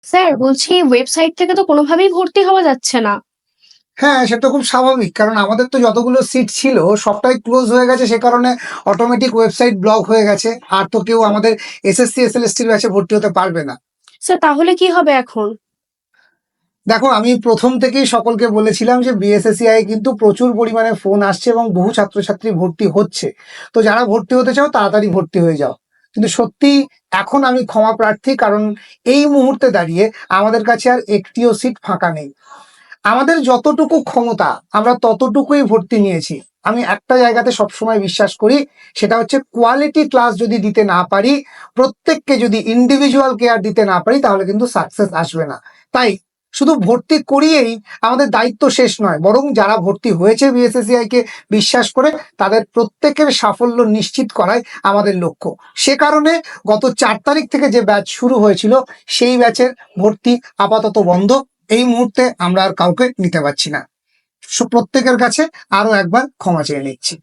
Sir বলছি website থেকে তো কোনোভাবেই ভর্তি হওয়া যাচ্ছে না। হ্যাঁ, সেটা খুব স্বাভাবিক। কারণ আমাদের তো যতগুলো সিট ছিল সবটাই ক্লোজ হয়ে গেছে। সে কারণে অটোমেটিক ওয়েবসাইট ব্লক হয়ে গেছে। আর তো কেউ আমাদের এসএসসি, এসএলএসটির ব্যাচে ভর্তি হতে পারবে না। স্যার তাহলে কি হবে এখন? দেখো, আমি প্রথম থেকেই সকলকে বলেছিলাম যে বিএসএসসিআই কিন্তু প্রচুর পরিমাণে ফোন আসছে এবং বহু ছাত্রছাত্রী ভর্তি হচ্ছে। তো যারা ভর্তি হতে চাও তাড়াতাড়ি ভর্তি হয়ে যাও। কিন্তু সত্যি এখন আমি ক্ষমা প্রার্থী, কারণ এই মুহূর্তে দাঁড়িয়ে আমাদের কাছে আর একটিও সিট ফাঁকা নেই। আমাদের যতটুকু ক্ষমতা আমরা ততটুকুই ভর্তি নিয়েছি। আমি একটা জায়গাতে সবসময় বিশ্বাস করি, সেটা হচ্ছে কোয়ালিটি ক্লাস যদি দিতে না পারি, প্রত্যেককে যদি ইন্ডিভিজুয়াল কেয়ার দিতে না পারি, তাহলে কিন্তু সাকসেস আসবে না। তাই শুধু ভর্তি করিয়েই আমাদের দায়িত্ব শেষ নয়, বরং যারা ভর্তি হয়েছে বিএসএসসিআই কে বিশ্বাস করে, তাদের প্রত্যেকের সাফল্য নিশ্চিত করাই আমাদের লক্ষ্য। সে কারণে গত 4 তারিখ থেকে যে ব্যাচ শুরু হয়েছিল, সেই ব্যাচের ভর্তি আপাতত বন্ধ। এই মুহূর্তে আমরা আর কাউকে নিতে পারছি না। প্রত্যেকের কাছে আরো একবার ক্ষমা চেয়ে নিচ্ছি।